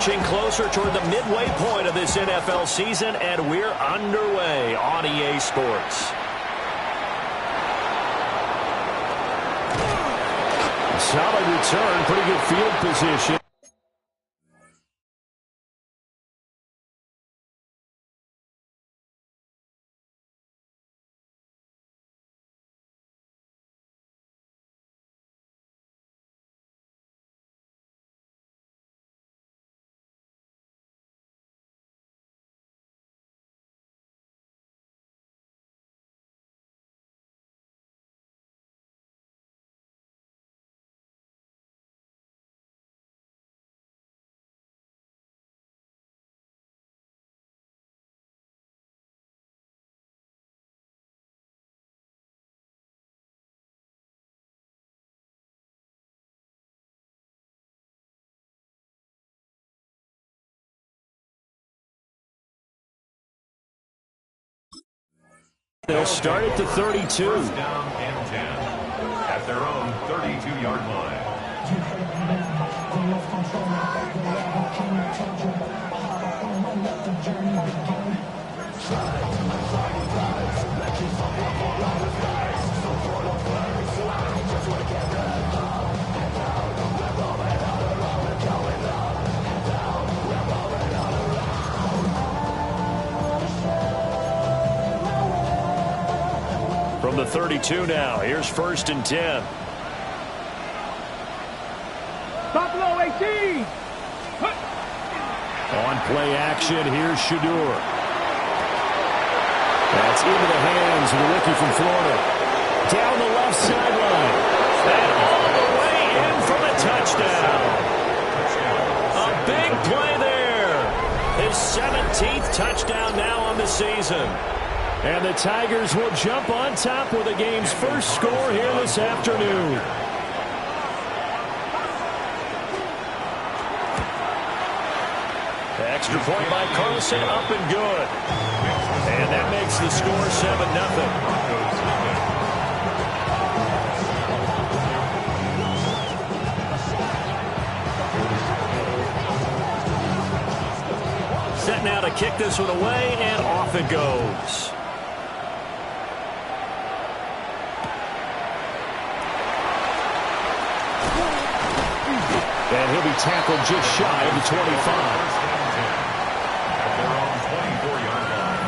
inching closer toward the midway point of this NFL season, and we're underway on EA Sports. Solid return, pretty good field position. They'll start at the 32. First down and 10 at their own 32-yard line. From the 32 now, here's 1st and 10. Buffalo 18. On play action, here's Shedeur. That's into the hands of the rookie from Florida. Down the left sideline. And all the way in for the touchdown. A big play there. His 17th touchdown now on the season. And the Tigers will jump on top with the game's first score here this afternoon. The extra point by Carlson up and good. And that makes the score 7-0. Set now to kick this one away, and off it goes. And he'll be tackled just shy of the 25. At their own 24-yard line.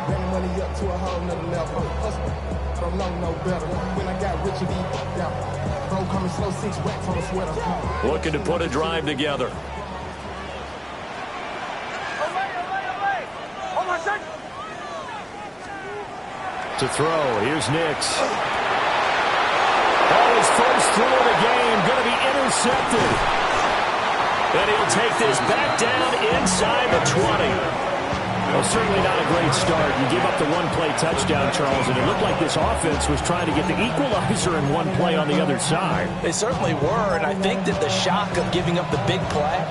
Ran money up to a whole nother level. Don't know no better. When I got rich, bro coming slow, 6 racks on a sweater. Looking to put a drive together. To throw, here's Nix. Oh, his first throw of the game, going to be intercepted. And he'll take this back down inside the 20. Well, certainly not a great start. You give up the one-play touchdown, Charles, and it looked like this offense was trying to get the equalizer in one play on the other side. They certainly were, and I think that the shock of giving up the big play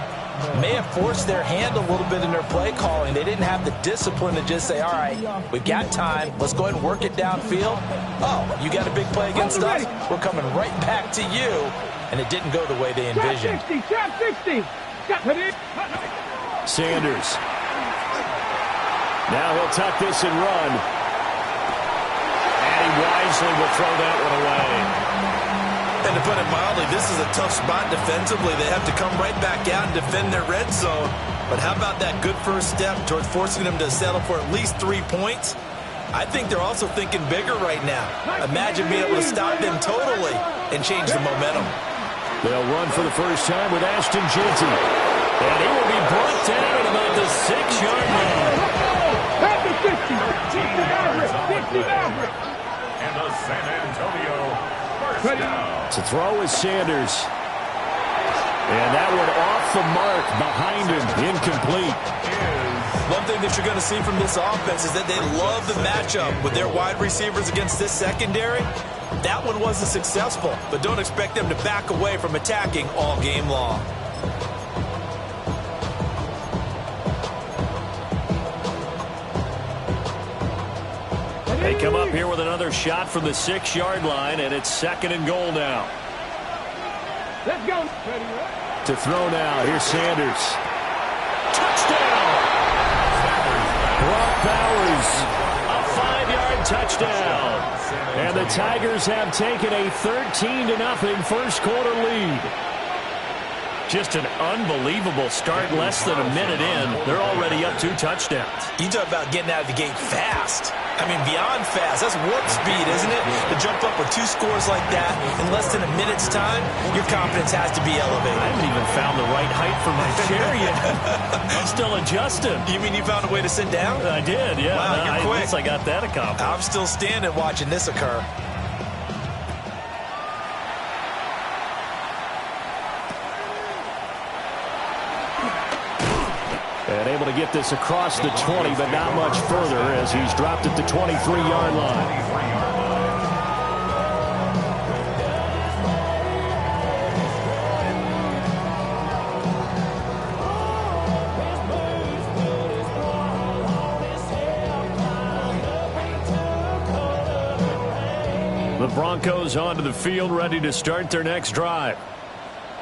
may have forced their hand a little bit in their play calling. They didn't have the discipline to just say, all right, we've got time. Let's go ahead and work it downfield. Oh, you got a big play against us? We're coming right back to you. And it didn't go the way they envisioned. Trap 60. Sanders. Now he'll tuck this and run. And he wisely will throw that one away. And to put it mildly, this is a tough spot defensively. They have to come right back out and defend their red zone. But how about that good first step towards forcing them to settle for at least 3 points? I think they're also thinking bigger right now. Imagine being able to stop them totally and change the momentum. They'll run for the first time with Ashton Jeanty. And he will be brought down at about the 6-yard line. And the San Antonio first down. To throw is Sanders. And that one off the mark behind him, incomplete. One thing that you're going to see from this offense is that they love the matchup with their wide receivers against this secondary. That one wasn't successful, but don't expect them to back away from attacking all game long. They come up here with another shot from the 6-yard line, and it's 2nd and goal now. Let's go. To throw now. Here's Sanders. Touchdown! Brock Bowers, a 5-yard touchdown. And the Tigers have taken a 13-0 first quarter lead. Just an unbelievable start. Less than a minute in, they're already up 2 touchdowns. You talk about getting out of the gate fast. I mean, beyond fast. That's warp speed, isn't it? To jump up with 2 scores like that in less than a minute's time, your confidence has to be elevated. I haven't even found the right height for my chair yet. I'm still adjusting. You mean you found a way to sit down? I did, yeah. Wow, you're quick. At least I got that accomplished. I'm still standing watching this occur. And able to get this across the 20, but not much further as he's dropped at the 23-yard line. The Broncos onto the field, ready to start their next drive.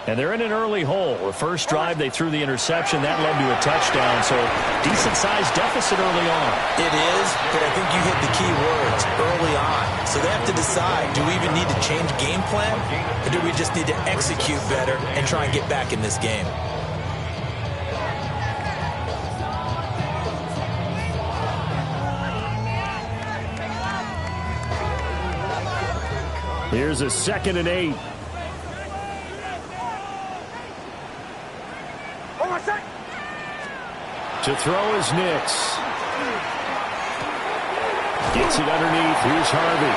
And they're in an early hole. The first drive, they threw the interception. That led to a touchdown, so decent-sized deficit early on. It is, but I think you hit the key words, early on. So they have to decide, do we even need to change game plan, or do we just need to execute better and try and get back in this game? Here's a 2nd and 8. To throw is Nix. Gets it underneath. Here's Harvey.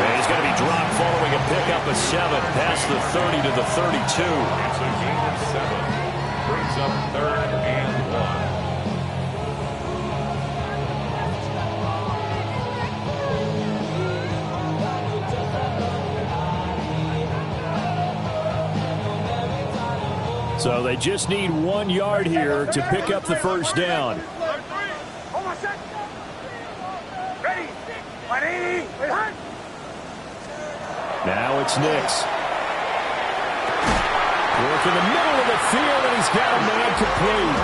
And he's going to be dropped following a pickup of 7 past the 30 to the 32. It's a gain of 7. Brings up 3rd and 1. So they just need 1 yard here to pick up the first down. Now it's Nix. Work in the middle of the field, and he's got a man complete.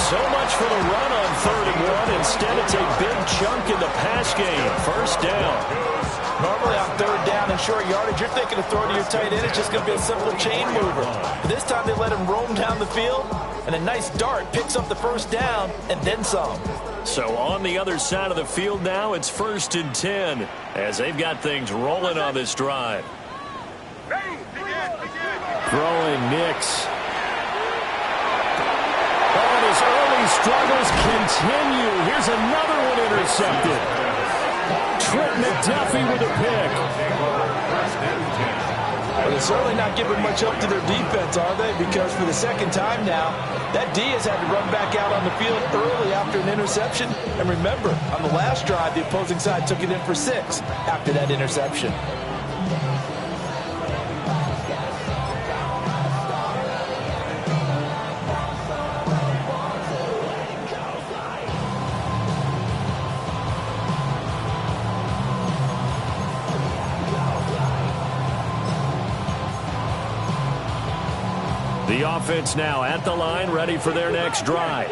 So much for the run on 3rd and 1. Instead, it's a big chunk in the pass game. First down. Normally on 3rd down and short yardage, you're thinking of throwing to your tight end. It's just going to be a simple chain mover. But this time they let him roam down the field, and a nice dart picks up the first down and then some. So on the other side of the field now, it's 1st and 10 as they've got things rolling on this drive. Throwing Nix. Oh, and his early struggles continue. Here's another one intercepted. Trent McDuffie with a pick. Well, they're certainly not giving much up to their defense, are they? Because for the 2nd time now, that D has had to run back out on the field early after an interception. And remember, on the last drive, the opposing side took it in for 6 after that interception. The offense now at the line, ready for their next drive.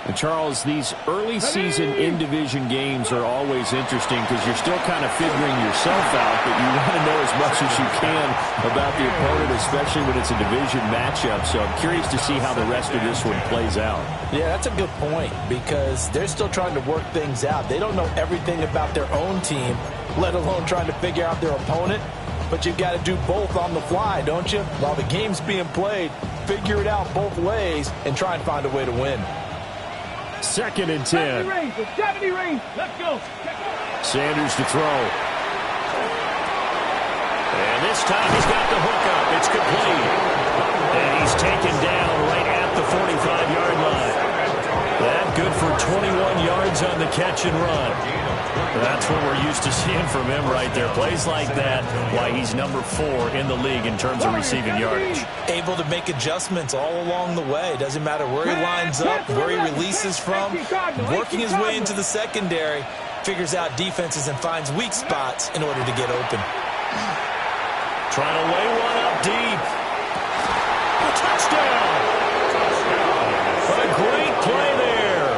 And Charles, these early season in-division games are always interesting because you're still kind of figuring yourself out, but you want to know as much as you can about the opponent, especially when it's a division matchup. So I'm curious to see how the rest of this one plays out. Yeah, that's a good point because they're still trying to work things out. They don't know everything about their own team, let alone trying to figure out their opponent. But you've got to do both on the fly, don't you? While the game's being played, figure it out both ways and try and find a way to win. 2nd and 10. 70 range. Let's go. Sanders to throw. And this time he's got the hook up. It's complete. And he's taken down right at the 45-yard line. That good for 21 yards on the catch and run. That's what we're used to seeing from him right there. Plays like that, why he's number 4 in the league in terms of receiving yardage. Able to make adjustments all along the way. Doesn't matter where he lines up, where he releases from. Working his way into the secondary figures out defenses and finds weak spots in order to get open. Trying to lay one up deep. A touchdown. A great play there.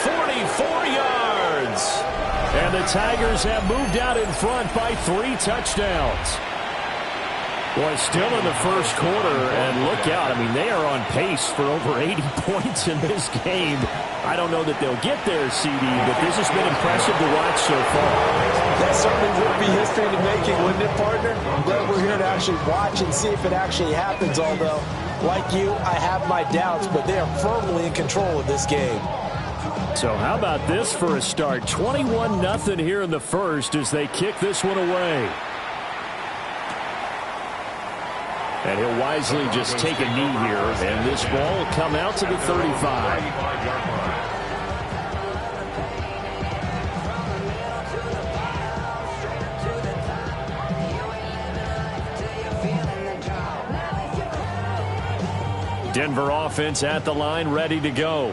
44 yards. And the Tigers have moved out in front by 3 touchdowns. Boy, still in the first quarter, and look out. I mean, they are on pace for over 80 points in this game. I don't know that they'll get there, CD, but this has been impressive to watch so far. That certainly would be history to making, wouldn't it, partner? I'm glad we're here to actually watch and see if it actually happens, although, like you, I have my doubts, but they are firmly in control of this game. So how about this for a start? 21-0 here in the first as they kick this one away. And he'll wisely just take a knee here, and this ball will come out to the 35. Denver offense at the line, ready to go.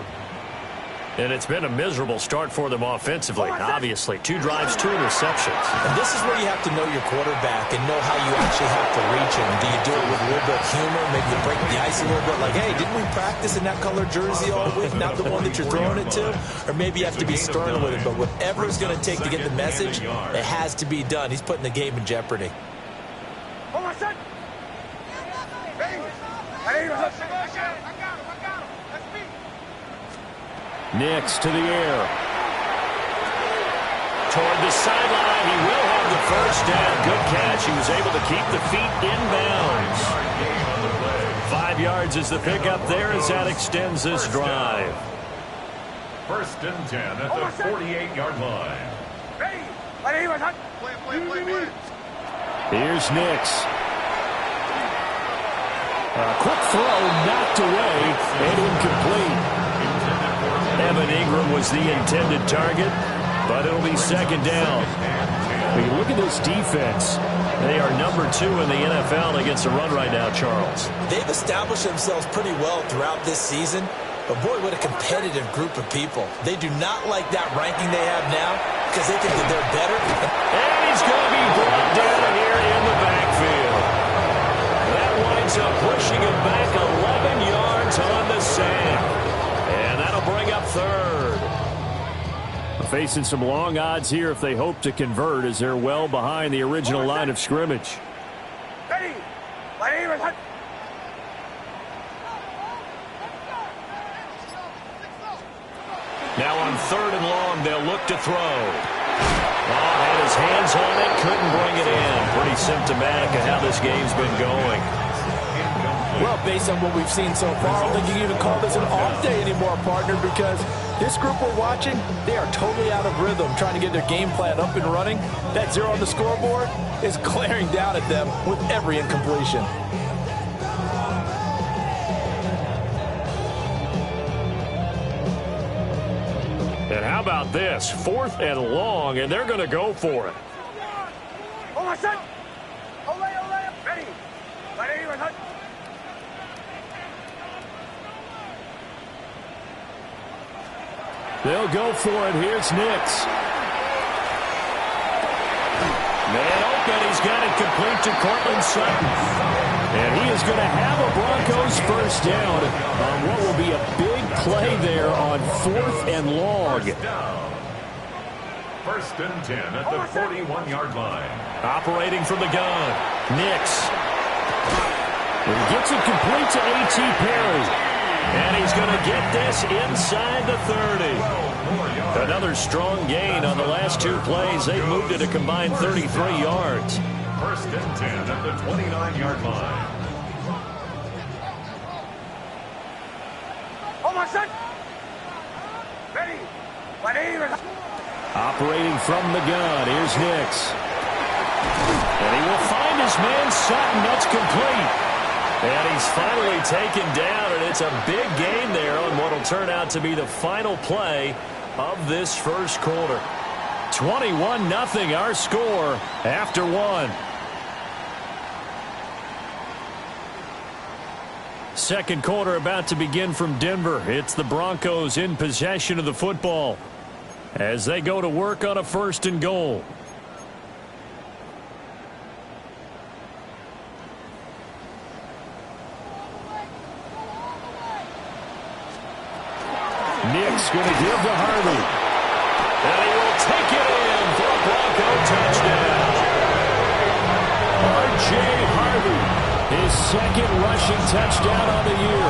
And it's been a miserable start for them offensively. Obviously, 2 drives, 2 interceptions. And this is where you have to know your quarterback and know how you actually have to reach him. Do you do it with a little bit of humor? Maybe you break the ice a little bit like, hey, didn't we practice in that color jersey all week, not the one that you're throwing it to? Or maybe you have to be stern with it. But whatever it's going to take to get the message, it has to be done. He's putting the game in jeopardy. Nix to the air. Toward the sideline. He will have the first down. Good catch. He was able to keep the feet inbounds. 5 yards is the pickup there as that extends this drive. 1st and 10 at the 48-yard line. Here's Nix. A quick throw knocked away and incomplete. Evan Ingram was the intended target, but it'll be 2nd down. When you look at this defense, they are number 2 in the NFL against the run right now, Charles. They've established themselves pretty well throughout this season, but boy, what a competitive group of people. They do not like that ranking they have now because they think that they're better. And he's going to be brought down here in the backfield. That winds up pushing him back 11 yards on the sack. And that'll bring up 3rd. Facing some long odds here if they hope to convert as they're well behind the original line of scrimmage. Now on 3rd and long, they'll look to throw. Had his hands on it, couldn't bring it in. Pretty symptomatic of how this game's been going. Well, based on what we've seen so far, I don't think you can even call this an off day anymore, partner, because this group we're watching, they are totally out of rhythm, trying to get their game plan up and running. That 0 on the scoreboard is glaring down at them with every incompletion. And how about this? 4th and long, and they're going to go for it. They'll go for it. Here's Nix. Man open. He's got it complete to Cortland Sutton. And he is going to have a Broncos first down on what will be a big play there on 4th and long. 1st and 10 at the 41-yard line. Operating from the gun. Nix. He gets it complete to A.T. Perry. And he's going to get this inside the 30. Another strong gain on the last 2 plays. They've moved it a combined 33 yards. 1st and 10 at the 29-yard line. Operating from the gun. Here's Nix. And he will find his man Sutton. That's complete. And he's finally taken down, and it's a big gain there on what will turn out to be the final play of this first quarter. 21-0 our score after 1. Second quarter about to begin from Denver. It's the Broncos in possession of the football. as they go to work on a 1st and goal. Nick's going to give to Harvey. And he will take it in for a Bronco touchdown. R.J. Harvey, his 2nd rushing touchdown on the year.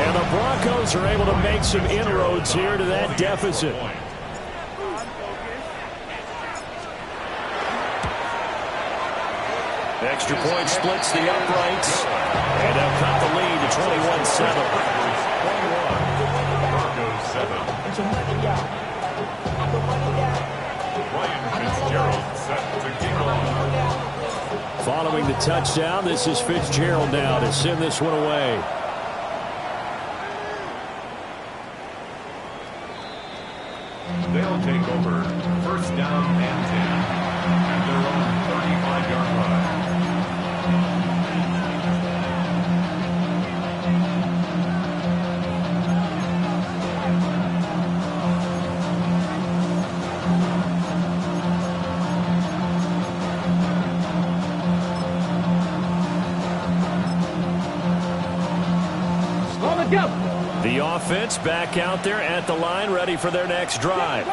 And the Broncos are able to make some inroads here to that deficit. Extra point splits the uprights. And they'll cut the lead to 21-7. Following the touchdown, this is Fitzgerald now to send this one away. They'll take over 1st down and 10 at their own 35-yard line. The offense back out there at the line, ready for their next drive.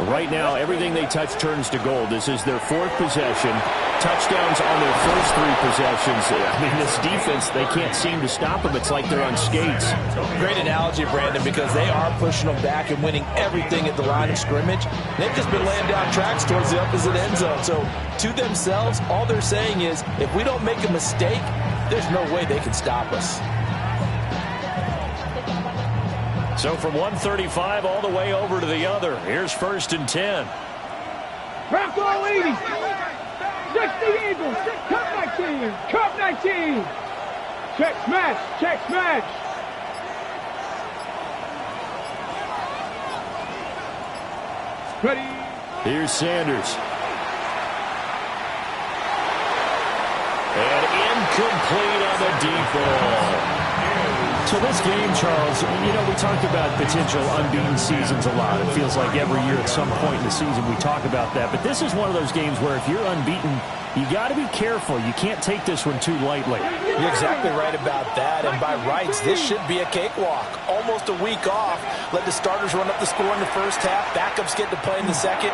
Right now, everything they touch turns to gold. This is their 4th possession. Touchdowns on their first 3 possessions. I mean, this defense, they can't seem to stop them. It's like they're on skates. Great analogy, Brandon, because they are pushing them back and winning everything at the line of scrimmage. They've just been laying down tracks towards the opposite end zone. So, to themselves, all they're saying is, if we don't make a mistake, there's no way they can stop us. So from 135 all the way over to the other. Here's 1st and 10. Bronco 80. 60 Eagles. Cup 19. Cup 19. Check smash. Check smash. Ready. Here's Sanders. And incomplete on the deep ball. So this game, Charles, you know, we talked about potential unbeaten seasons a lot. It feels like every year at some point in the season we talk about that. But this is one of those games where if you're unbeaten, you got to be careful. You can't take this one too lightly. You're exactly right about that. And by rights, this should be a cakewalk. Almost a week off. Let the starters run up the score in the first half. Backups get to play in the second.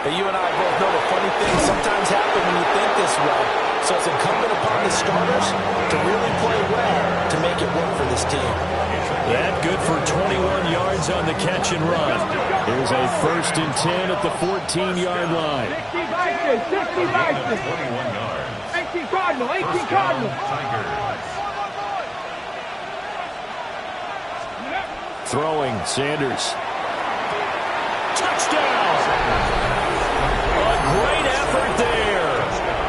But you and I both know the funny things sometimes happen when you think this way. So it's incumbent upon the starters to really play well to make it work for this team. That good for 21 yards on the catch and run. Here's a 1st and 10 at the 14-yard line. 60 Vikings. 21 yards. 18 Cardinal. 18 Cardinal. Throwing, Sanders. Touchdown! A great effort there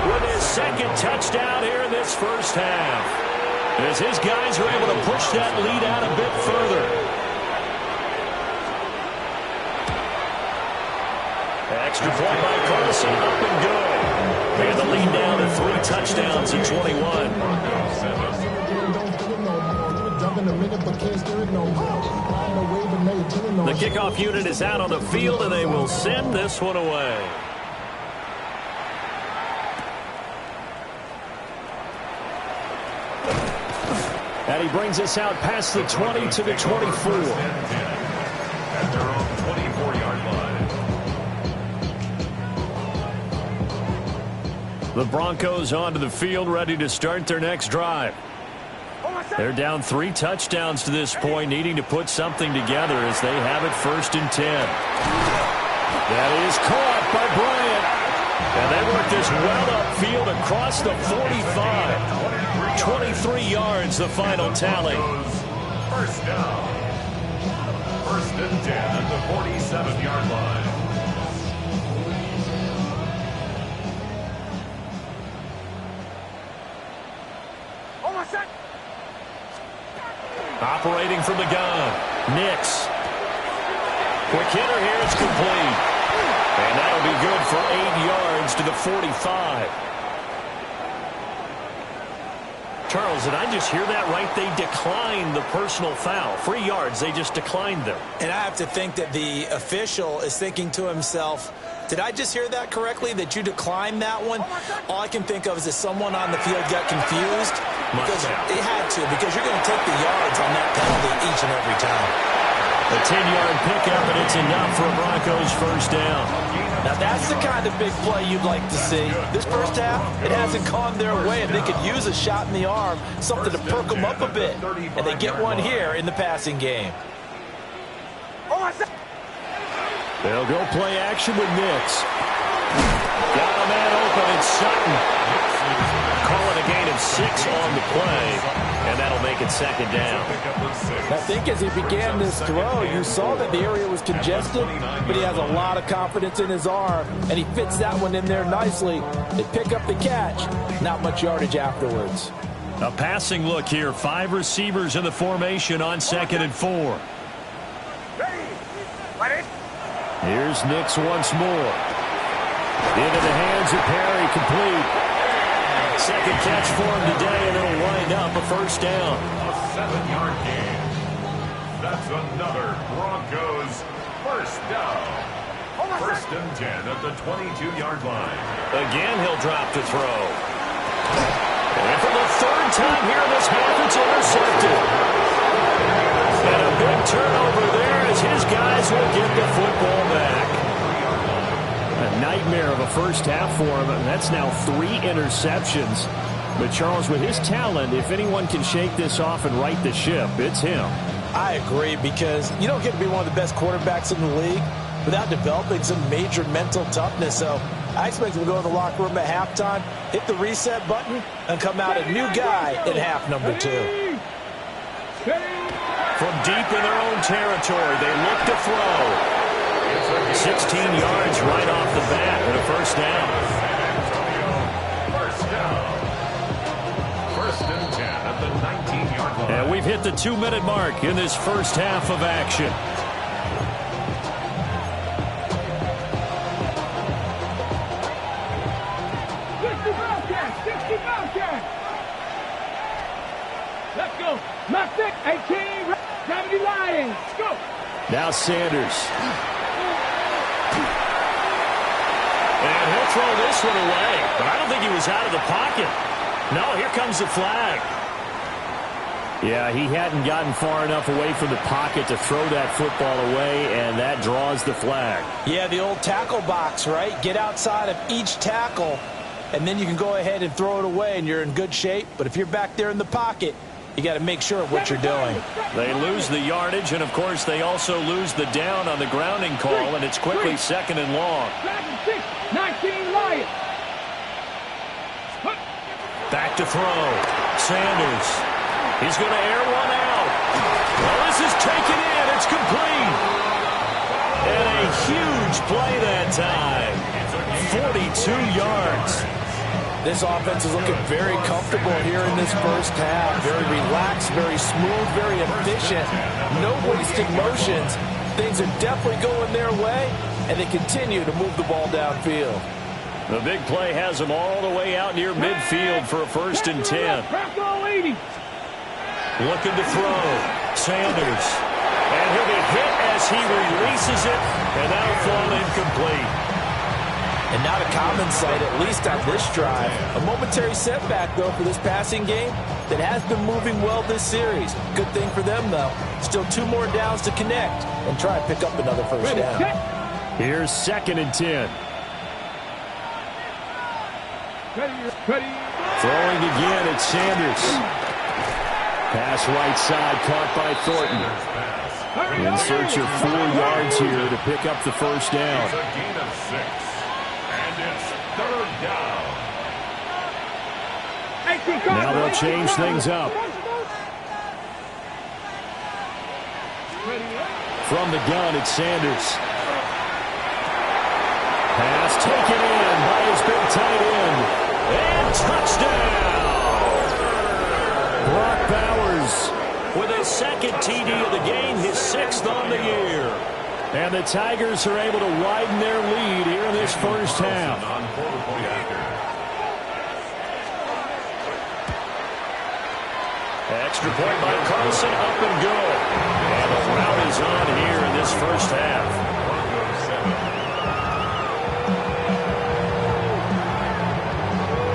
with his 2nd touchdown here in this first half. As his guys are able to push that lead out a bit further. Extra point by Carlson, up and good. And the lead down to 3 touchdowns in 21. The kickoff unit is out on the field, and they will send this one away. And he brings us out past the 20 to the 24. At their own 24-yard line. The Broncos onto the field, ready to start their next drive. They're down 3 touchdowns to this point, needing to put something together as they have it 1st and 10. That is caught by Bryant. And they work this well upfield across the 45. 23 yards, the final tally. First down. 1st and 10 at the 47-yard line. Operating from the gun, Nix. Quick hitter here, it's complete. And that'll be good for 8 yards to the 45. Charles, did I just hear that right? They declined the personal foul. 3 yards, they just declined them. And I have to think that the official is thinking to himself, did I just hear that correctly, that you declined that one? All I can think of is that someone on the field got confused. Because it had to, because you're going to take the yards on that penalty each and every time. A 10-yard pickup, and it's enough for a Broncos first down. Now, that's the kind of big play you'd like to see. This first half, it hasn't gone their way, and they could use a shot in the arm, something to perk them up a bit. And they get one here in the passing game. They'll go play action with Nix. Got a man open, it's Sutton. Calling a gain of 6 on the play, and that'll make it second down. I think as he began this throw, you saw that the area was congested, but he has a lot of confidence in his arm, and he fits that one in there nicely. They pick up the catch, not much yardage afterwards. A passing look here. 5 receivers in the formation on 2nd and 4. Here's Nix once more. Into the hands of Perry, complete. Second catch for him today, and it'll wind up a first down. A 7-yard gain. That's another Broncos first down. First and 10 at the 22-yard line. Again, he'll drop to throw. And for the 3rd time here in this half, it's intercepted. And a big turnover there as his guys will get the football back. A nightmare of a first half for him, and that's now 3 interceptions. But Charles, with his talent, if anyone can shake this off and right the ship, it's him. I agree, because you don't get to be one of the best quarterbacks in the league without developing some major mental toughness. So I expect him to go in the locker room at halftime, hit the reset button, and come out a new guy in half number 2. From deep in their own territory, they look to throw. 16 yards right off the bat and a first down. First down. First and 10 at the 19-yard line. And we've hit the 2-minute mark in this first half of action. Let's go. Mustard, 18, Gravity Lions. Go. Now Sanders. And he'll throw this one away. But I don't think he was out of the pocket. No, here comes the flag. Yeah, he hadn't gotten far enough away from the pocket to throw that football away, and that draws the flag. Yeah, the old tackle box, right? Get outside of each tackle, and then you can go ahead and throw it away, and you're in good shape. But if you're back there in the pocket, you got to make sure of what you're doing. They lose the yardage, and, of course, they also lose the down on the grounding call, and it's quickly 2nd and long. 19 Lions. Back to throw. Sanders. He's going to air one out. Well, this is taken in. It's complete. And a huge play that time. 42 yards. This offense is looking very comfortable here in this first half. Very relaxed, very smooth, very efficient. No wasted motions. Things are definitely going their way, and they continue to move the ball downfield. The big play has them all the way out near midfield for a 1st and 10. Looking to throw. Sanders. And he'll be hit as he releases it, and that'll fall incomplete. And not a common sight, at least on this drive. A momentary setback, though, for this passing game that has been moving well this series. Good thing for them, though. Still 2 more downs to connect and try and pick up another first down. Here's 2nd and 10. Throwing again, it's Sanders. Pass right side, caught by Thornton. In search of 4 yards here to pick up the first down. It's a gain of 6. And it's 3rd down. Now they'll change things up. From the gun, it's Sanders. Pass taken in by his big tight end. And touchdown! Brock Bowers with his 2nd TD of the game, his 6th on the year. And the Tigers are able to widen their lead here in this first half. Extra point by Carlson, up and go. And the rout is on here in this first half.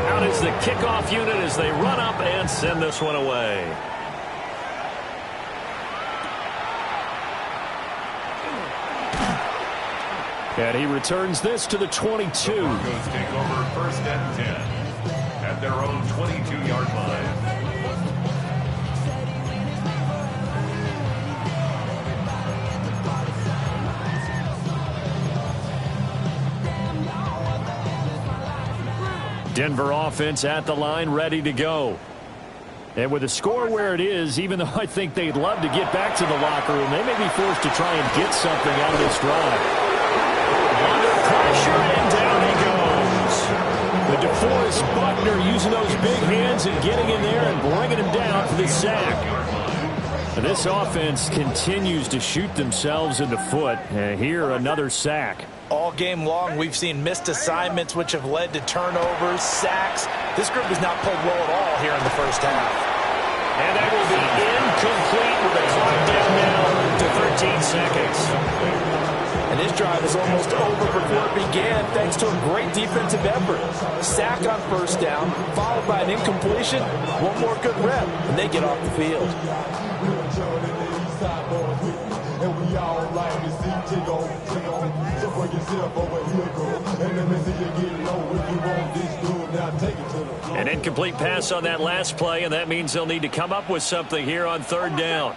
Out is the kickoff unit as they run up and send this one away. And he returns this to the 22. The Broncos take over 1st and 10 at their own 22-yard line. Denver offense at the line, ready to go. And with the score where it is, even though I think they'd love to get back to the locker room, they may be forced to try and get something out of this drive. Under pressure, and down he goes. The DeForest Buckner using those big hands and getting in there and bringing him down for the sack. And this offense continues to shoot themselves in the foot. And here, another sack. All game long, we've seen missed assignments, which have led to turnovers, sacks. This group has not played well at all here in the first half. And that will be incomplete with a clock down now to 13 seconds. And this drive is almost over before it began, thanks to a great defensive effort. Sack on first down, followed by an incompletion. One more good rep, and they get off the field. And we all like to see tick on. So bring yourself over here, girl. And let me see you get low. If you want this dude, now take it to the. An incomplete pass on that last play, and that means they'll need to come up with something here on 3rd down.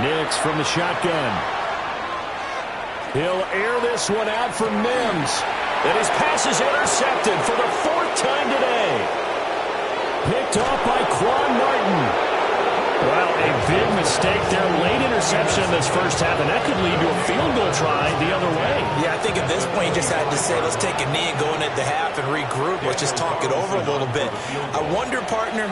Nix from the shotgun. He'll air this one out for Mims. And his pass is intercepted for the 4th time today. Picked off by Quan Martin. Well, a big mistake there. Late interception in this first half, and that could lead to a field goal try the other way. Yeah, I think at this point you just had to say, let's take a knee and go into the half and regroup. Let's just talk it over a little bit. I wonder, partner,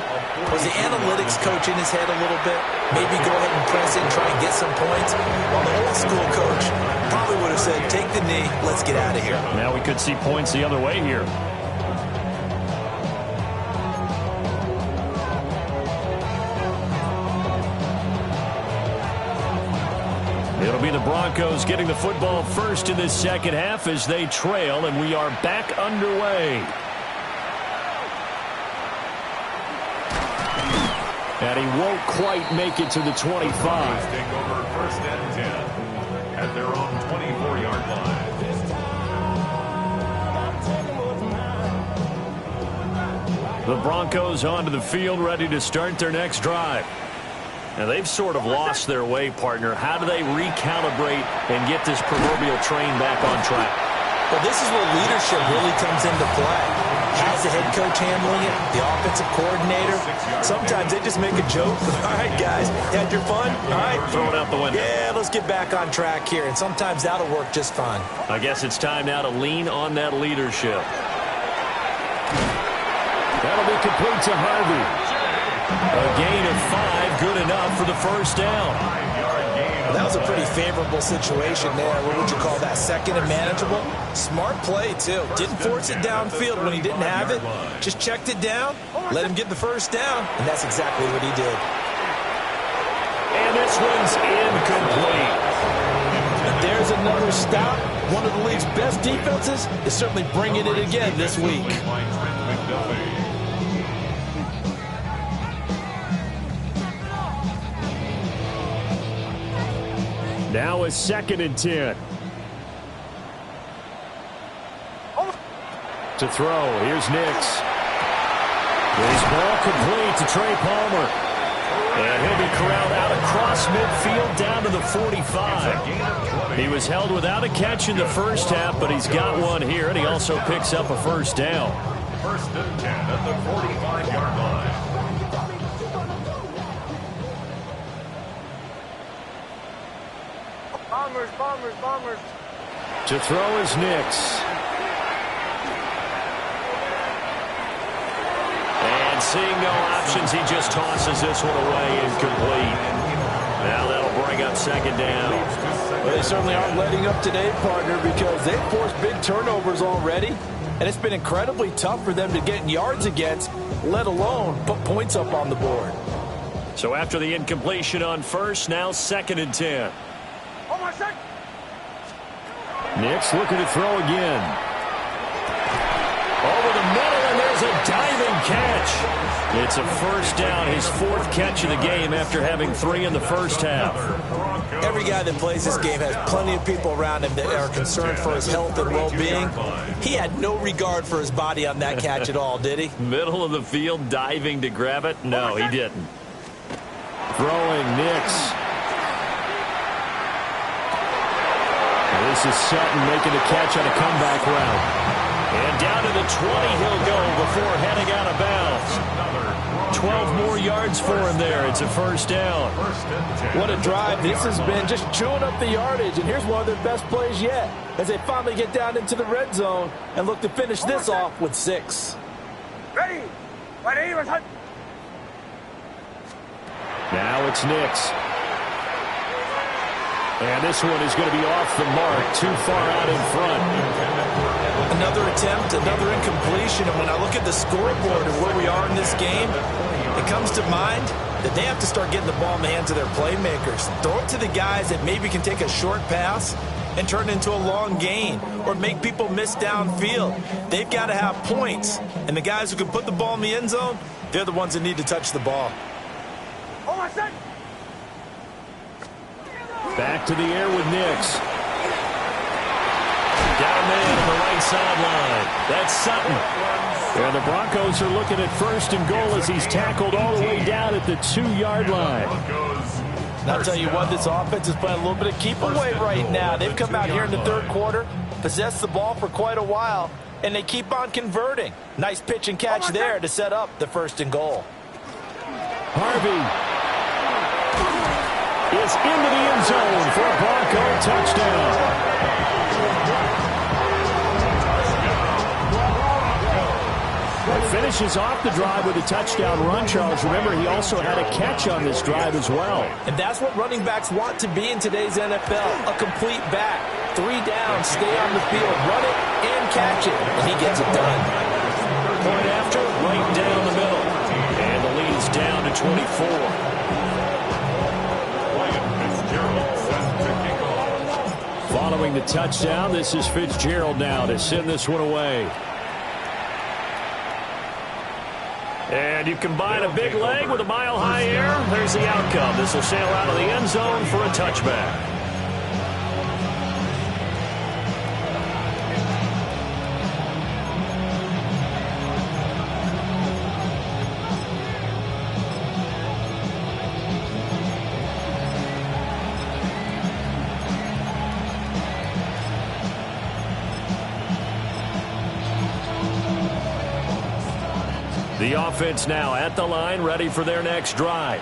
was the analytics coach in his head a little bit? Maybe go ahead and press it and try and get some points? While the old school coach probably would have said, take the knee, let's get out of here. Now we could see points the other way here. It'll be the Broncos getting the football first in this second half as they trail, and we are back underway. And he won't quite make it to the 25. Take over 1st and 10 at their own 24-yard line. The Broncos onto the field, ready to start their next drive. Now, they've sort of lost their way, partner. How do they recalibrate and get this proverbial train back on track? Well, this is where leadership really comes into play. How's the head coach handling it? The offensive coordinator? Sometimes they just make a joke. All right, guys, you had your fun? All right. Throw it out the window. Yeah, let's get back on track here. And sometimes that'll work just fine. I guess it's time now to lean on that leadership. That'll be complete to Harvey. A gain of 5, good enough for the first down. Well, that was a pretty favorable situation there. What would you call that? Second and manageable? Smart play, too. Didn't force it downfield when he didn't have it. Just checked it down, let him get the first down, and that's exactly what he did. And this one's incomplete. There's another stop. One of the league's best defenses is certainly bringing it again this week. Now a 2nd and 10. To throw, here's Nix. His ball complete to Trey Palmer. And he'll be corralled out across midfield down to the 45. He was held without a catch in the first half, but he's got one here, and he also picks up a first down. 1st and 10 at the 45-yard line. Bombers. To throw is Nix. And seeing no options, he just tosses this one away incomplete. Now that'll That'll bring up second down. Well, they certainly aren't letting up today, partner, because they've forced big turnovers already, and it's been incredibly tough for them to get yards against, let alone put points up on the board. So after the incompletion on first, now 2nd and 10. Nix looking to throw again. Over the middle, and there's a diving catch. It's a first down, his 4th catch of the game after having 3 in the first half. Every guy that plays this game has plenty of people around him that are concerned for his health and well-being. He had no regard for his body on that catch at all, did he? Middle of the field, diving to grab it? No, he didn't. Throwing, Nix. This is Sutton making a catch on a comeback route. And down to the 20 he'll go before heading out of bounds. 12 more yards for him there. It's a first down. What a drive this has been, just chewing up the yardage. And here's one of their best plays yet as they finally get down into the red zone and look to finish this off with 6. Now it's Nix. And this one is going to be off the mark, too far out in front. Another attempt, another incompletion. And when I look at the scoreboard and where we are in this game, it comes to mind that they have to start getting the ball in the hands of their playmakers. Throw it to the guys that maybe can take a short pass and turn it into a long gain or make people miss downfield. They've got to have points. And the guys who can put the ball in the end zone, they're the ones that need to touch the ball. Back to the air with Nix. Got a man on the right sideline. That's Sutton. And the Broncos are looking at 1st and goal as he's tackled all the way down at the 2-yard line. And I'll tell you what, this offense is playing a little bit of keep away right now. They've come out here in the 3rd quarter, possessed the ball for quite a while, and they keep on converting. Nice pitch and catch there to set up the 1st and goal. Harvey is into the end zone for a Bronco touchdown. It finishes off the drive with a touchdown run, Charles. Remember, he also had a catch on this drive as well. And that's what running backs want to be in today's NFL, a complete back. 3 down, stay on the field, run it, and catch it. And he gets it done. Point after, right down the middle. And the lead is down to 24. Following the touchdown, this is Fitzgerald now to send this one away. And you combine a big leg with a mile-high air, there's the outcome. This will sail out of the end zone for a touchback. The offense now at the line, ready for their next drive.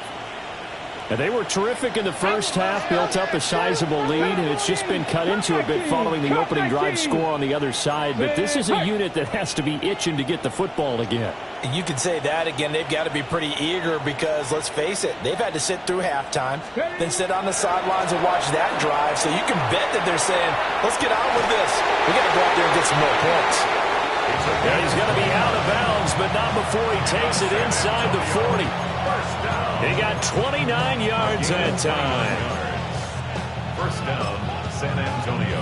And they were terrific in the first half, built up a sizable lead, and it's just been cut into a bit following the opening drive score on the other side. But this is a unit that has to be itching to get the football again. You could say that again. They've got to be pretty eager because, let's face it, they've had to sit through halftime, then sit on the sidelines and watch that drive. So you can bet that they're saying, let's get on with this. We got to go out there and get some more points. Yeah, he's going to be out of bounds, but not before he takes it inside the 40. He got 29 yards that time. First down, San Antonio.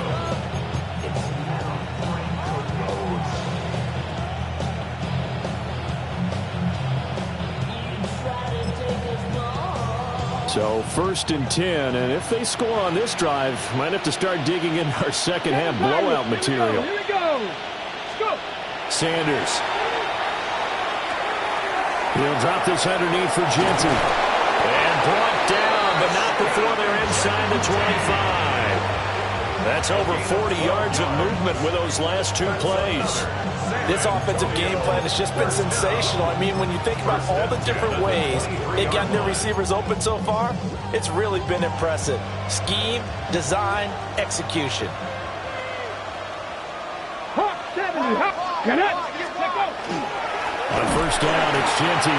So 1st and 10, and if they score on this drive, might have to start digging in our second half blowout material. Here we go. Let's go. Sanders. He'll drop this underneath for Genty. And brought down, but not before they're inside the 25. That's over 40 yards of movement with those last 2 plays. This offensive game plan has just been sensational. I mean, when you think about all the different ways they've gotten their receivers open so far, it's really been impressive. Scheme, design, execution. Hawk 70. Hawk. Get up. Let go. On first down, it's Genty.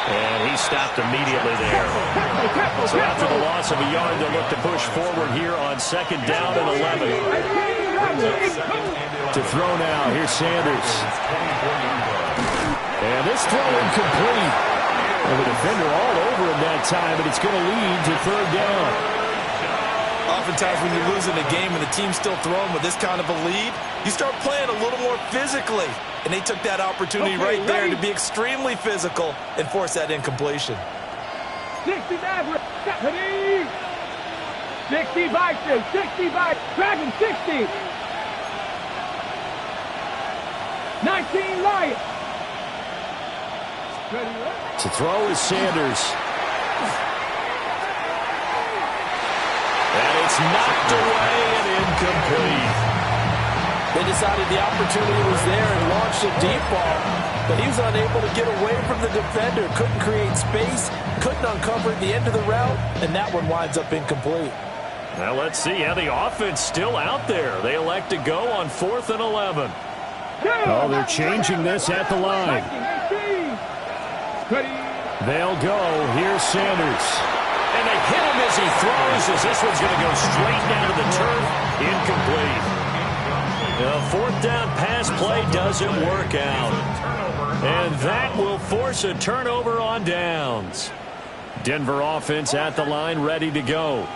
And he stopped immediately there. So after the loss of a yard, they'll look to push forward here on 2nd down and 11. To throw now, here's Sanders. And this throw incomplete. And the defender all over him that time, and it's going to lead to 3rd down. Oftentimes when you're losing a game and the team's still throwing with this kind of a lead, you start playing a little more physically. And they took that opportunity right there to be extremely physical and force that incompletion. 65, 65, Dragon 60. 19 Lions. To throw is Sanders. And it's knocked away and incomplete. They decided the opportunity was there and launched a deep ball, but he was unable to get away from the defender, couldn't create space, couldn't uncover the end of the route, and that one winds up incomplete. Now let's see how the offense still out there. They elect to go on 4th and 11. Oh, they're changing this at the line. They'll go. Here's Sanders. And they hit him as he throws, as this one's going to go straight down to the turf. Incomplete. The 4th down pass play doesn't work out. And that will force a turnover on downs. Denver offense at the line, ready to go.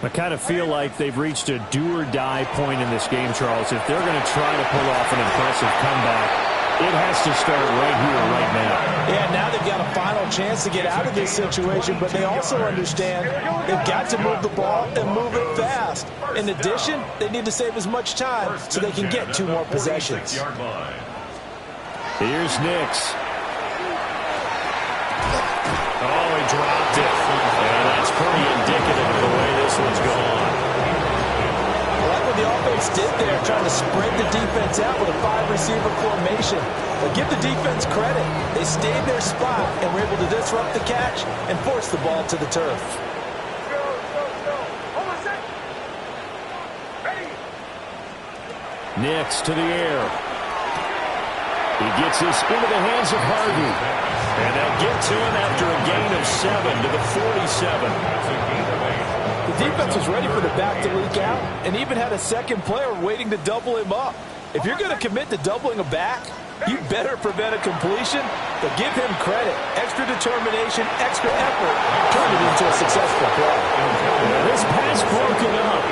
I kind of feel like they've reached a do-or-die point in this game, Charles. If they're going to try to pull off an impressive comeback, it has to start right here, right now. Yeah, now they've got a final chance to get out of this situation, but they also understand they've got to move the ball and move it fast. In addition, they need to save as much time so they can get 2 more possessions. Here's Nix. Oh, he dropped it. And that's pretty indicative of the way this one's gone. I like what the offense did there, trying to spread the defense out with a 5-receiver formation. But give the defense credit. They stayed their spot and were able to disrupt the catch and force the ball to the turf. Nix to the air. He gets this into the hands of Harvey. And they'll get to him after a gain of 7 to the 47. The defense was ready for the back to leak out and even had a second player waiting to double him up. If you're going to commit to doubling a back, you better prevent a completion, but give him credit. Extra determination, extra effort, turned it into a successful play. This pass broken up.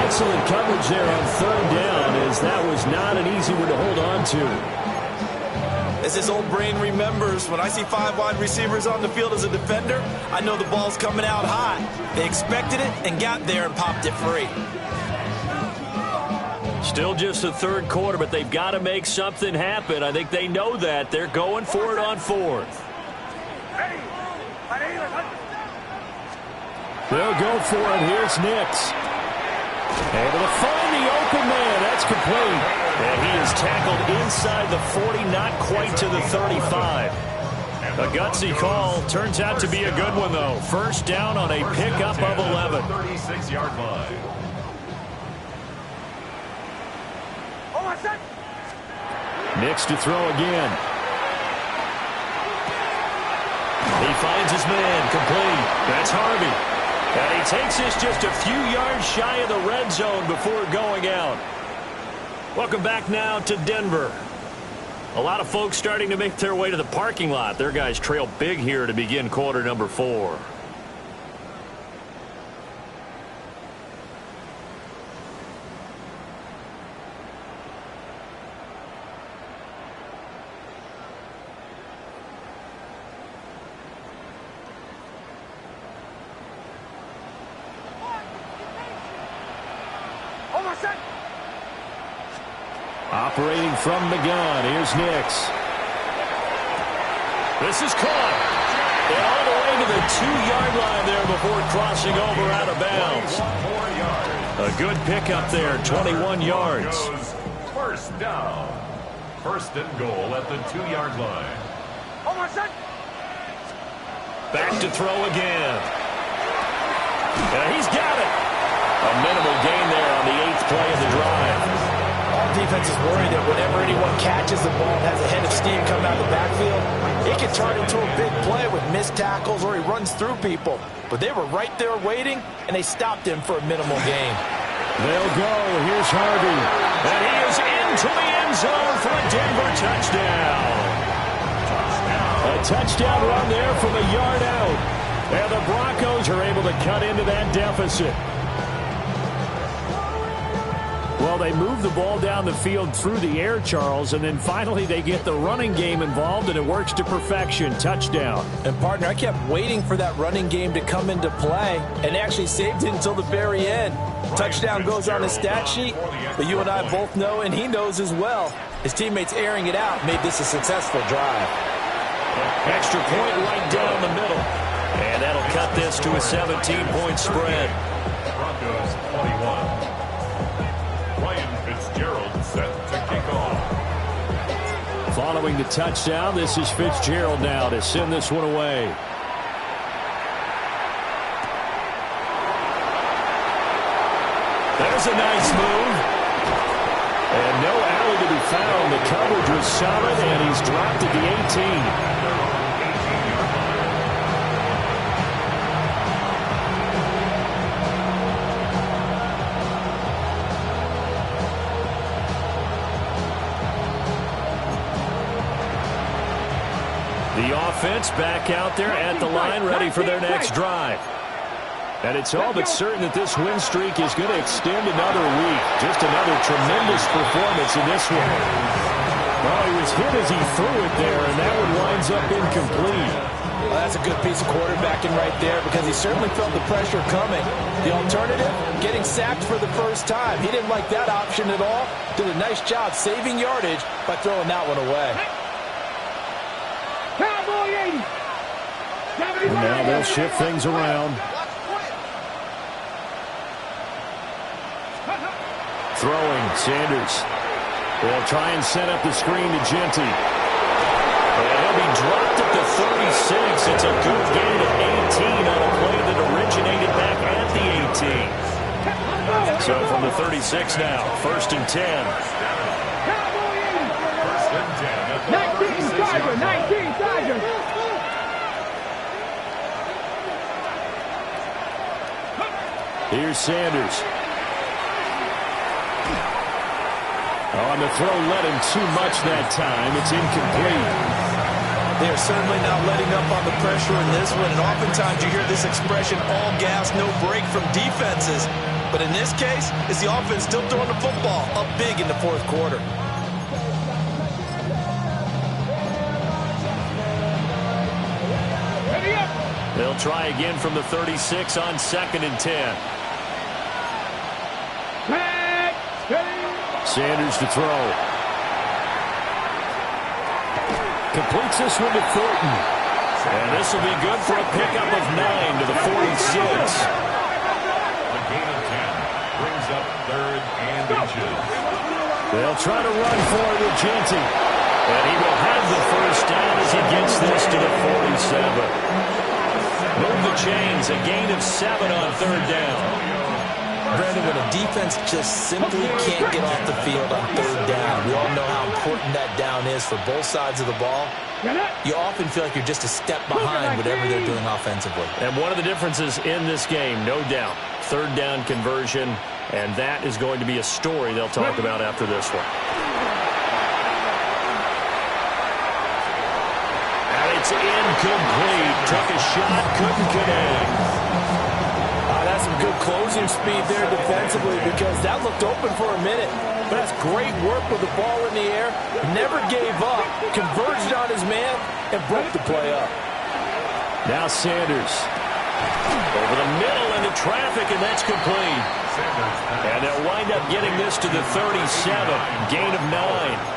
Excellent coverage there on 3rd down, as that was not an easy one to hold on to. As his old brain remembers, when I see 5 wide receivers on the field as a defender, I know the ball's coming out hot. They expected it and got there and popped it free. Still just the 3rd quarter, but they've got to make something happen. I think they know that. They're going for it on 4th. They'll go for it. Here's Nix. Able to find the open man. That's complete. And he is tackled inside the 40, not quite to the 35. A gutsy call. Turns out to be a good one, though. 1st down on a pickup of 11. 36-yard line. Nix to throw again. He finds his man. Complete. That's Harvey. And he takes this just a few yards shy of the red zone before going out. Welcome back now to Denver. A lot of folks starting to make their way to the parking lot. Their guys trail big here to begin quarter number 4. Operating from the gun, here's Nix. This is caught. And all the way to the 2-yard line there before crossing over out of bounds. A good pickup there, 21 yards. 1st down. 1st and goal at the 2-yard line. Back to throw again. And he's got it. A minimal gain there on the 8th play of the drive. defenses worry that whenever anyone catches the ball and has a head of steam coming out of the backfield, it can turn into a big play with missed tackles or he runs through people. But they were right there waiting, and they stopped him for a minimal gain. They'll go. Here's Harvey. And he is into the end zone for a Denver touchdown. A touchdown run there from a yard out. And the Broncos are able to cut into that deficit. Well, they move the ball down the field through the air, Charles, and then finally they get the running game involved, and it works to perfection. Touchdown. And, partner, I kept waiting for that running game to come into play, and they actually saved it until the very end. Touchdown goes on his stat sheet, but you and I both know, and he knows as well, his teammates airing it out made this a successful drive. Extra point right down the middle. And that'll cut this to a 17-point spread. Broncos 21. Ryan Fitzgerald set to kick off. Following the touchdown, this is Fitzgerald now to send this one away. There's a nice move. And no alley to be found. The coverage was solid, and he's dropped at the 18. The offense back out there at the line, ready for their next drive. And it's all but certain that this win streak is going to extend another week. Just another tremendous performance in this one. Well, he was hit as he threw it there, and that one winds up incomplete. Well, that's a good piece of quarterbacking right there because he certainly felt the pressure coming. The alternative, getting sacked for the first time. He didn't like that option at all. Did a nice job saving yardage by throwing that one away. And now they'll shift things around. Throwing, Sanders. They'll try and set up the screen to Genty. And he'll be dropped at the 36. It's a good gain of 18 on a play that originated back at the 18. So from the 36 now, 1st and 10. 1st and 10 at the 19 Tiger. Here's Sanders. On the throw, let him too much that time. It's incomplete. They're certainly not letting up on the pressure in this one, and oftentimes you hear this expression, all gas, no break from defenses. But in this case, it's the offense still throwing the football up big in the 4th quarter. They'll try again from the 36 on 2nd and 10. Sanders to throw. Completes this one to Thornton. And this will be good for a pickup of 9 to the 46. The gain of 10 brings up 3rd and inches. They'll try to run for it with Genty. And he will have the first down as he gets this to the 47. Move the chains, a gain of 7 on 3rd down. Brandon, when a defense just simply can't get off the field on 3rd down, we all know how important that down is for both sides of the ball. You often feel like you're just a step behind whatever they're doing offensively. And one of the differences in this game, no doubt, 3rd down conversion, and that is going to be a story they'll talk about after this one. It's incomplete. Took a shot, couldn't connect. That's some good closing speed there defensively because that looked open for a minute. But that's great work with the ball in the air. Never gave up, converged on his man, and broke the play up. Now Sanders. Over the middle into traffic, and that's complete. And they'll wind up getting this to the 37. Gain of 9.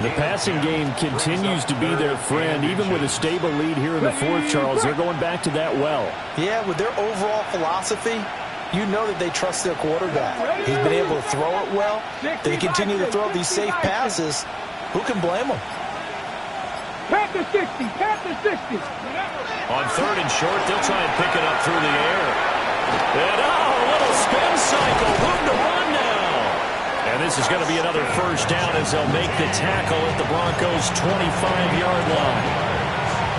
The passing game continues to be their friend. Even with a stable lead here in the 4th, Charles, they're going back to that well. Yeah, with their overall philosophy, you know that they trust their quarterback. He's been able to throw it well. They continue to throw these safe passes. Who can blame them? Pass the 60. On 3rd and short, they'll try and pick it up through the air. And a little spin cycle. Room to run now. And this is going to be another first down as they'll make the tackle at the Broncos' 25-yard line.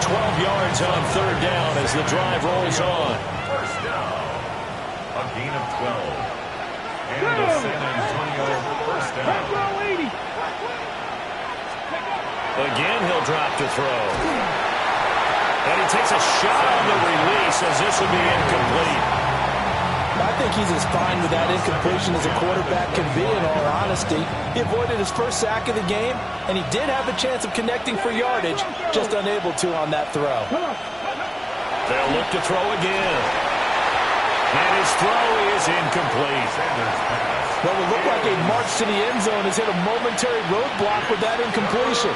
12 yards on third down as the drive rolls on. First down. A gain of 12. And a San Antonio first down. Again, he'll drop to throw. And he takes a shot on the release as this will be incomplete. I think he's as fine with that incompletion as a quarterback can be, in all honesty. He avoided his first sack of the game, and he did have a chance of connecting for yardage, just unable to on that throw. They'll look to throw again. And his throw is incomplete. What would look like a march to the end zone has hit a momentary roadblock with that incompletion.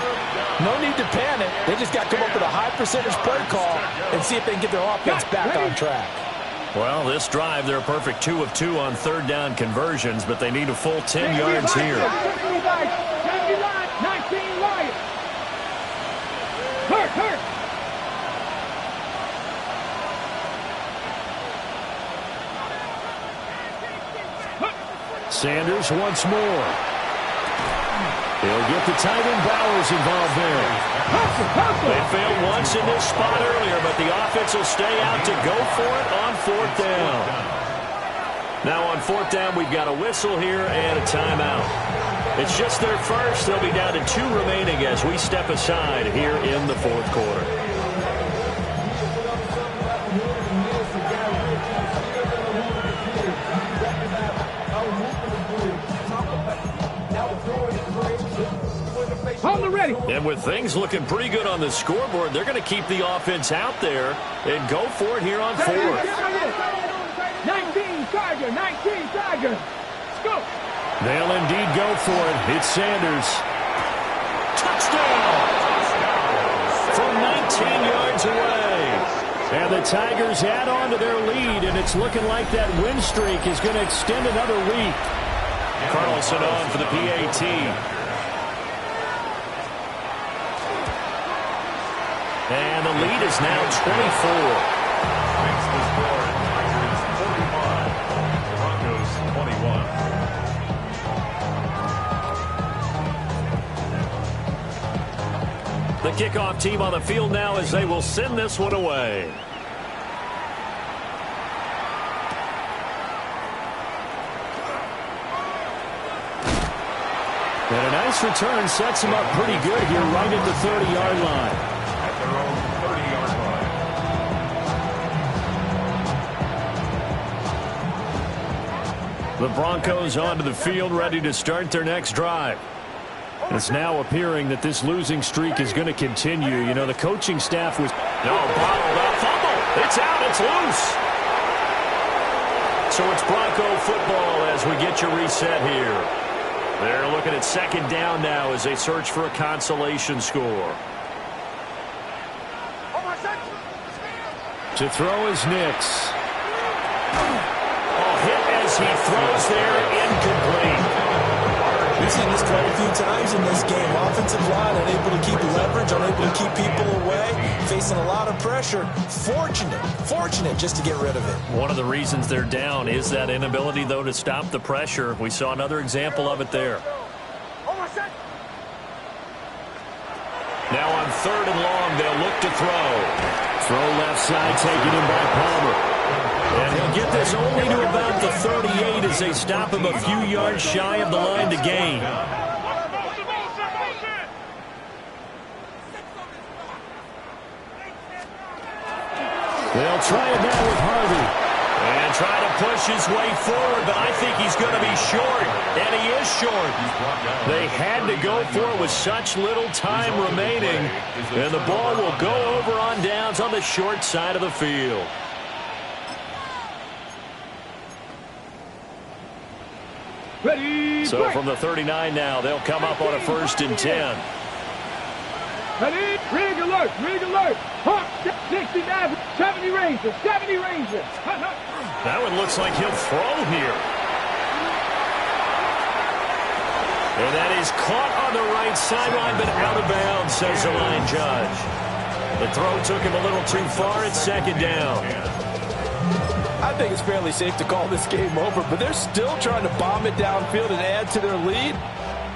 No need to panic. They just got to come up with a high percentage play call and see if they can get their offense back on track. Well, this drive, they're a perfect 2 of 2 on third down conversions, but they need a full 10 yards here. Sanders once more. They'll get the tight end Bowers involved there. They failed once in this spot earlier, but the offense will stay out to go for it on fourth down. Now on fourth down, we've got a whistle here and a timeout. It's just their first. They'll be down to 2 remaining as we step aside here in the fourth quarter. And with things looking pretty good on the scoreboard, they're going to keep the offense out there and go for it here on fourth. 19 Tiger, 19 Tiger. Let's go. They'll indeed go for it. It's Sanders. Touchdown! From 19 yards away. And the Tigers add on to their lead, and it's looking like that win streak is going to extend another week. Carlson on for the PAT. And the lead is now 24. Makes the score Tigers 45, Broncos 21. The kickoff team on the field now as they will send this one away. And a nice return sets him up pretty good here right at the 30-yard line. At their own 30-yard line. The Broncos onto the field ready to start their next drive. It's now appearing that this losing streak is going to continue. You know, the coaching staff was... bottled up. Fumble. It's out. It's loose. So it's Bronco football as we get you reset here. They're looking at second down now as they search for a consolation score. To throw is Nix. Hit as he throws there, incomplete. We've seen this quite a few times in this game. Offensive line unable to keep leverage, unable to keep people away, facing a lot of pressure. Fortunate just to get rid of it. One of the reasons they're down is that inability, though, to stop the pressure. We saw another example of it there. Now on third and long, they'll look to throw. Throw left side, taken in by Palmer. And he'll get this only to about the 38 as they stop him a few yards shy of the line to gain. They'll try it now with Harvey. And try to push his way forward, but I think he's going to be short. And he is short. They had to go for it with such little time remaining. And the ball will go over on downs on the short side of the field. Ready, So from the 39 now, they'll come up on a 1st and 10. Ready, rig alert, rig alert. 60, 70 Rangers, 70 Rangers. That one looks like he'll throw here. And that is caught on the right sideline, but out of bounds, says the line judge. The throw took him a little too far. It's second down. I think it's fairly safe to call this game over, but they're still trying to bomb it downfield and add to their lead.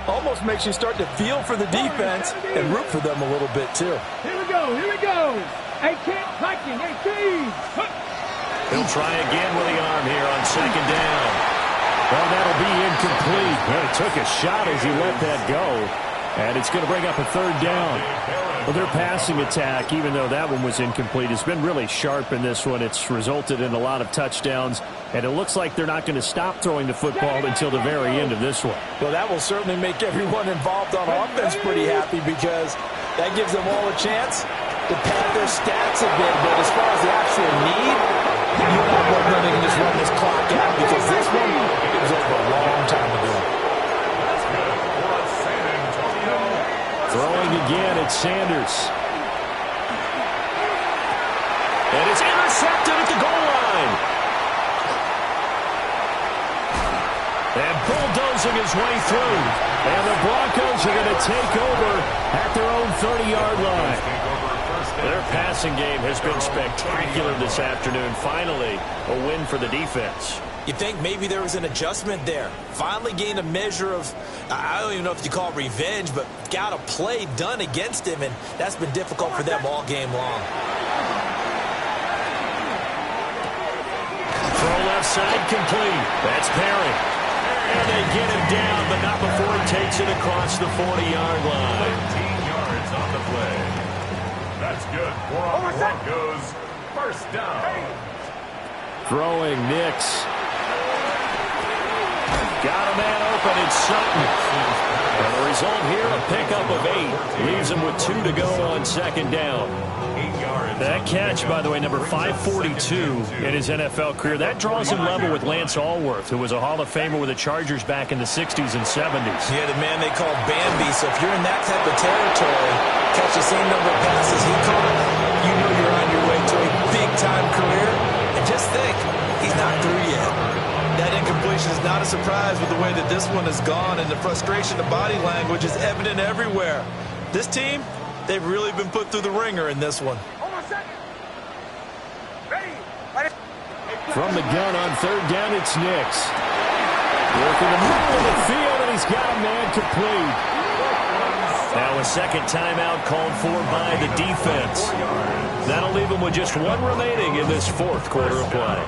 Almost makes you start to feel for the defense and root for them a little bit, too. Here we go, here we go. 18, hiking, 18. He'll try again with the arm here on second down. Well, that'll be incomplete. Well, he took a shot as he let that go. And it's going to bring up a third down. Well, their passing attack, even though that one was incomplete, has been really sharp in this one. It's resulted in a lot of touchdowns. And it looks like they're not going to stop throwing the football until the very end of this one. Well, that will certainly make everyone involved on offense pretty happy because that gives them all a chance to pad their stats a bit. But as far as the actual need, you and I both know they can just run this clock out because this one was over a long time ago. Throwing again at Sanders. And it's intercepted at the goal line. And bulldozing his way through. And the Broncos are going to take over at their own 30-yard line. Their passing game has been spectacular this afternoon. Finally, a win for the defense. You think maybe there was an adjustment there. Finally gained a measure of, I don't even know if you call it revenge, but got a play done against him, and that's been difficult for them all game long. Throw left side complete. That's Perry. And they get him down, but not before he takes it across the 40-yard line. 13 yards on the play. That's good for our Broncos. First down. Throwing Nix. Got a man open. It's Sutton. And the result here, a pickup of 8. Leaves him with 2 to go on second down. 8 yards. That catch, by the way, number 542 in his NFL career, that draws him level with Lance Allworth, who was a Hall of Famer with the Chargers back in the 60s and 70s. Yeah, the man they called Bambi. So if you're in that type of territory, catch the same number of passes he caught, you know you're on your way to a big-time career. And just think, he's not through yet. That incompletion is not a surprise with the way that this one has gone, and the frustration, the body language is evident everywhere. This team, they've really been put through the ringer in this one. From the gun on third down, it's Nix. Working the middle of the field, and he's got a man complete. Now a second timeout called for by the defense. That'll leave him with just 1 remaining in this fourth quarter of play.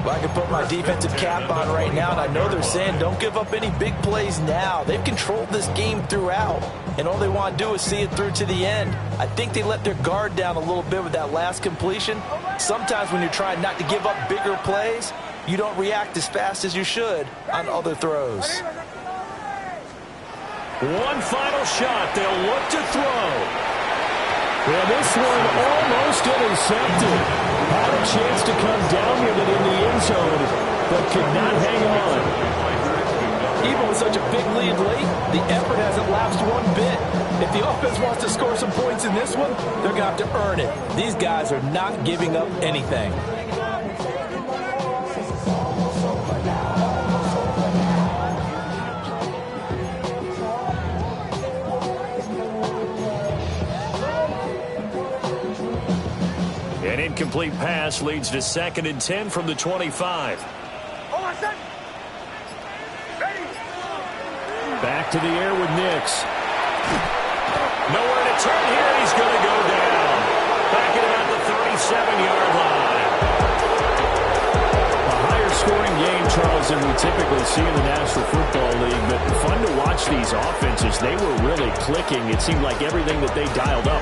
Well, I can put my defensive cap on right now, and I know they're saying don't give up any big plays now. They've controlled this game throughout, and all they want to do is see it through to the end. I think they let their guard down a little bit with that last completion. Sometimes when you're trying not to give up bigger plays, you don't react as fast as you should on other throws. One final shot. They'll look to throw. Well, this one almost intercepted. Had a chance to come down with it in the end zone, but could not hang on. Even with such a big lead late, the effort hasn't lapsed one bit. If the offense wants to score some points in this one, they're going to have to earn it. These guys are not giving up anything. An incomplete pass leads to 2nd and 10 from the 25. Back to the air with Nix. Nowhere to turn here. He's going to go down. Back at about the 37-yard line. A higher scoring game, Charles, than we typically see in the National Football League. But fun to watch these offenses. They were really clicking. It seemed like everything that they dialed up